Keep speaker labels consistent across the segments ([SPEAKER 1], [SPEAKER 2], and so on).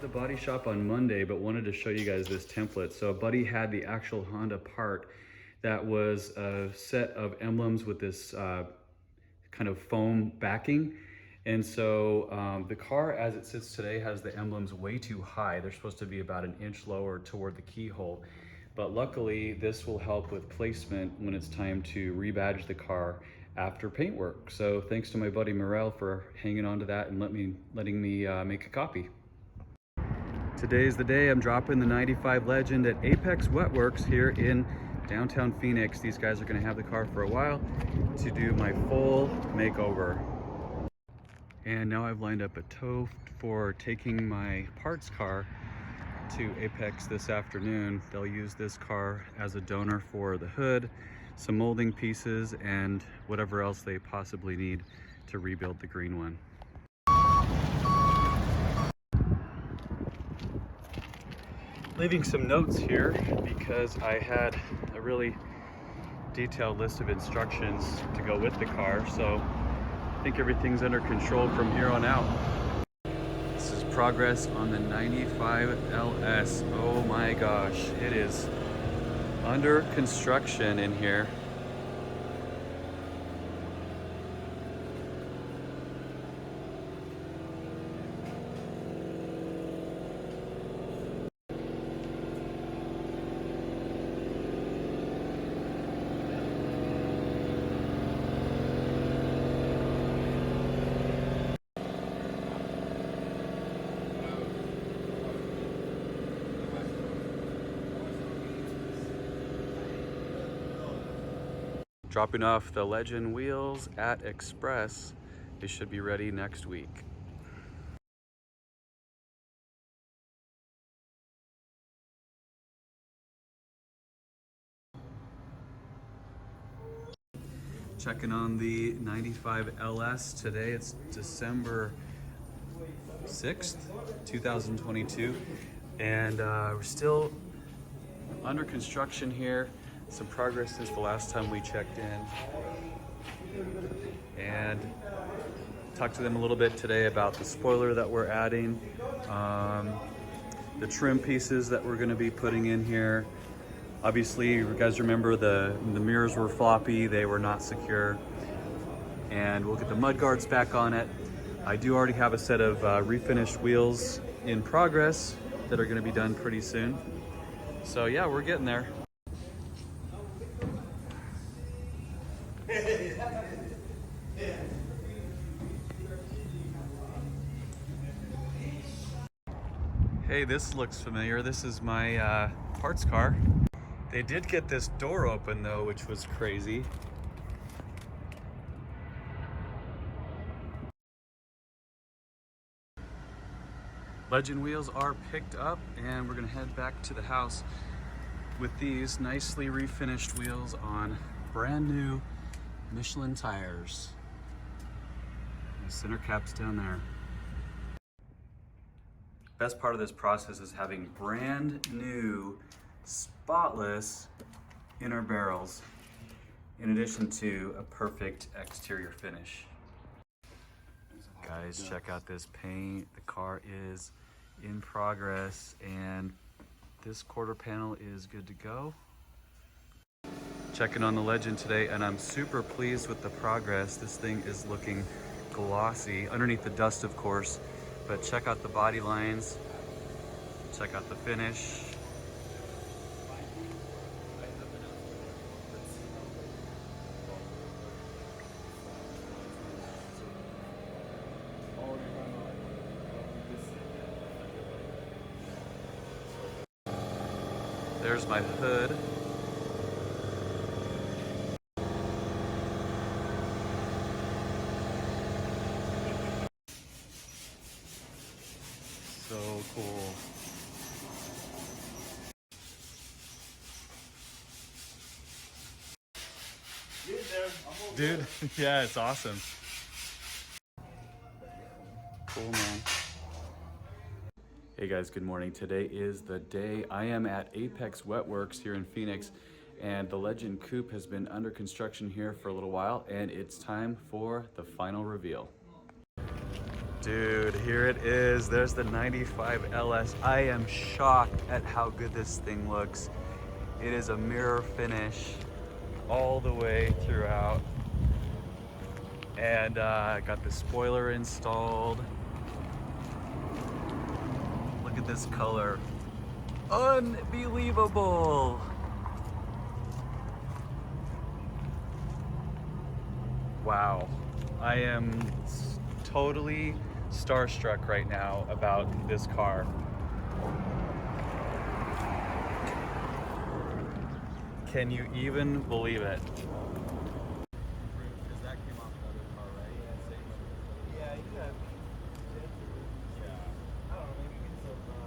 [SPEAKER 1] the body shop on Monday, but wanted to show you guys this template. So a buddy had the actual Honda part that was a set of emblems with this kind of foam backing. And so the car as it sits today has the emblems way too high. They're supposed to be about an inch lower toward the keyhole. But luckily this will help with placement when it's time to rebadge the car after paint work. So thanks to my buddy Morel for hanging on to that and letting me make a copy. Today's the day. I'm dropping the 95 Legend at Apex Wetworks here in downtown Phoenix. These guys are gonna have the car for a while to do my full makeover. And now I've lined up a tow for taking my parts car to Apex this afternoon. They'll use this car as a donor for the hood, some molding pieces, and whatever else they possibly need to rebuild the green one. Leaving some notes here because I had a really detailed list of instructions to go with the car, so I think everything's under control from here on out. This is progress on the 95 LS. Oh my gosh, it is under construction in here. Dropping off the Legend wheels at Express. They should be ready next week. Checking on the 95 LS today. It's December 6th, 2022. And we're still under construction here. Some progress since the last time we checked in, and talked to them a little bit today about the spoiler that we're adding, the trim pieces that we're going to be putting in here. Obviously, you guys remember the mirrors were floppy, they were not secure, and we'll get the mud guards back on it. I do already have a set of refinished wheels in progress that are going to be done pretty soon. So yeah, we're getting there. Hey, this looks familiar. This is my parts car. They did get this door open though, which was crazy. Legend wheels are picked up and we're gonna head back to the house with these nicely refinished wheels on brand new Michelin tires. The center cap's down there. Best part of this process is having brand new, spotless inner barrels, in addition to a perfect exterior finish. Guys, check out this paint. The car is in progress and this quarter panel is good to go. Checking on the Legend today, and I'm super pleased with the progress. This thing is looking glossy, underneath the dust of course, but check out the body lines, check out the finish. There's my hood. So cool. Dude, yeah, it's awesome. Cool, man. Hey guys, good morning. Today is the day. I am at Apex Wetworks here in Phoenix, and the Legend Coupe has been under construction here for a little while, and it's time for the final reveal. Dude, here it is. There's the 95 LS. I am shocked at how good this thing looks. It is a mirror finish all the way throughout. And I got the spoiler installed. Look at this color. Unbelievable. Wow. I am totally starstruck right now about this car. Can you even believe it?
[SPEAKER 2] Because that came off the other car, right? Yeah, same. Yeah, you have. Yeah. I don't know, maybe get some.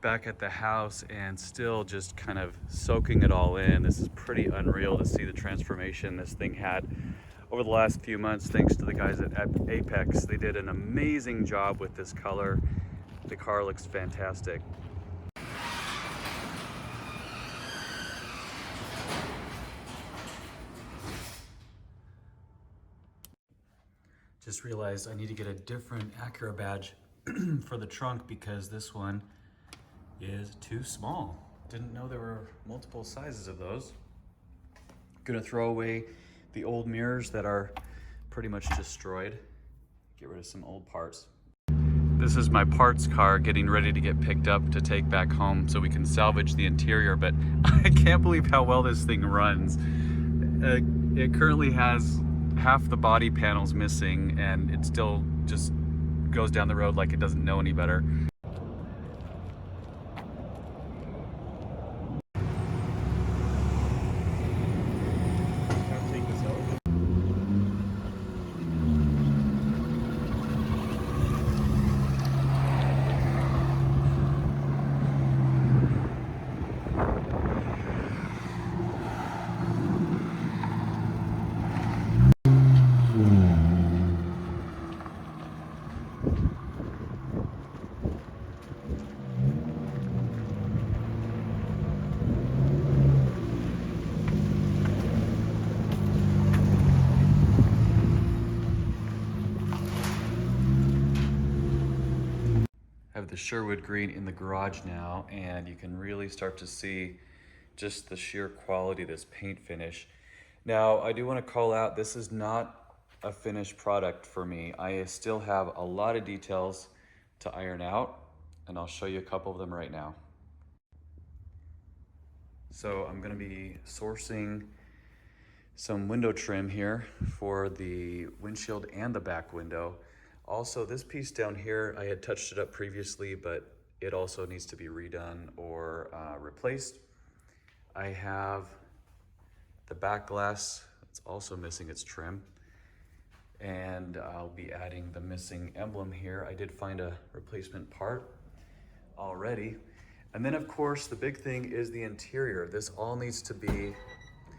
[SPEAKER 1] Back at the house and still just kind of soaking it all in. This is pretty unreal to see the transformation this thing had over the last few months, thanks to the guys at Apex. They did an amazing job with this color. The car looks fantastic. Just realized I need to get a different Acura badge for the trunk because this one is too small. Didn't know there were multiple sizes of those. Gonna throw away the old mirrors that are pretty much destroyed. Get rid of some old parts. This is my parts car getting ready to get picked up to take back home so we can salvage the interior, but I can't believe how well this thing runs. It currently has half the body panels missing and it still just goes down the road like it doesn't know any better. Have the Sherwood green in the garage now, and you can really start to see just the sheer quality of this paint finish. Now, I do want to call out, this is not a finished product for me. I still have a lot of details to iron out, and I'll show you a couple of them right now. So I'm going to be sourcing some window trim here for the windshield and the back window. Also, this piece down here, I had touched it up previously, but it also needs to be redone or replaced. I have the back glass, it's also missing its trim. And I'll be adding the missing emblem here. I did find a replacement part already. And then of course, the big thing is the interior. This all needs to be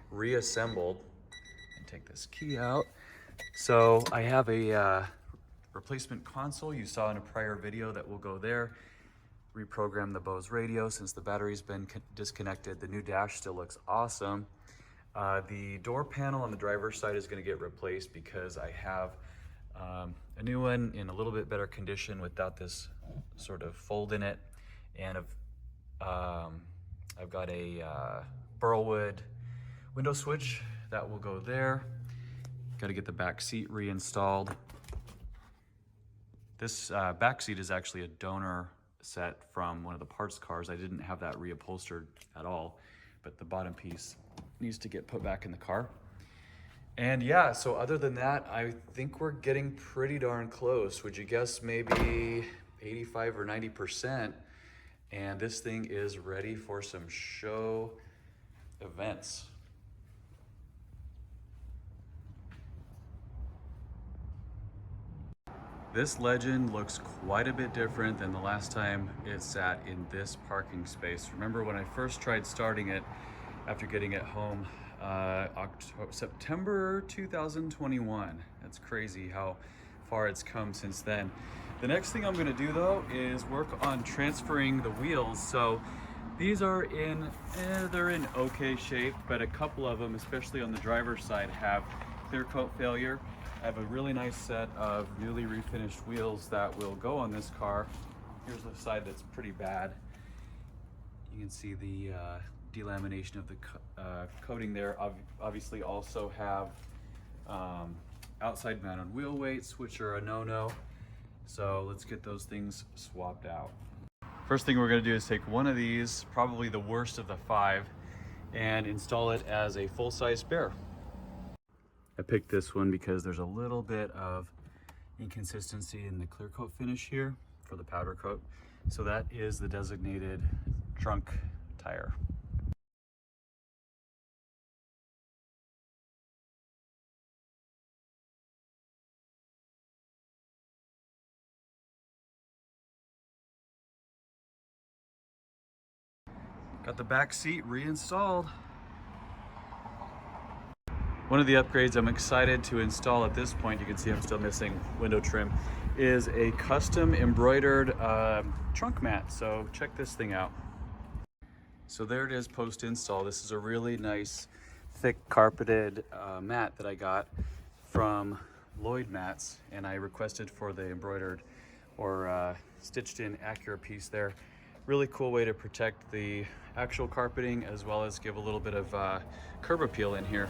[SPEAKER 1] reassembled. And take this key out. So I have a replacement console you saw in a prior video that will go there. Reprogram the Bose radio since the battery's been disconnected. The new dash still looks awesome. The door panel on the driver's side is going to get replaced because I have a new one in a little bit better condition without this sort of fold in it. And I've got a Burlwood window switch that will go there. Got to get the back seat reinstalled. This back seat is actually a donor set from one of the parts cars. I didn't have that reupholstered at all, but the bottom piece needs to get put back in the car. And yeah, so other than that, I think we're getting pretty darn close. Would you guess maybe 85 or 90%? And this thing is ready for some show events. This Legend looks quite a bit different than the last time it sat in this parking space. Remember when I first tried starting it after getting it home, September 2021. That's crazy how far it's come since then. The next thing I'm gonna do though is work on transferring the wheels. So these are they're in okay shape, but a couple of them, especially on the driver's side, have clear coat failure. I have a really nice set of newly refinished wheels that will go on this car. Here's the side that's pretty bad. You can see the delamination of the coating there. Obviously also have outside mounted wheel weights, which are a no-no. So let's get those things swapped out. First thing we're gonna do is take one of these, probably the worst of the 5, and install it as a full-size spare. I picked this one because there's a little bit of inconsistency in the clear coat finish here for the powder coat. So that is the designated trunk tire. Got the back seat reinstalled. One of the upgrades I'm excited to install at this point, you can see I'm still missing window trim, is a custom embroidered trunk mat. So check this thing out. So there it is post-install. This is a really nice thick carpeted mat that I got from Lloyd Mats, and I requested for the embroidered or stitched in Acura piece there. Really cool way to protect the actual carpeting as well as give a little bit of curb appeal in here.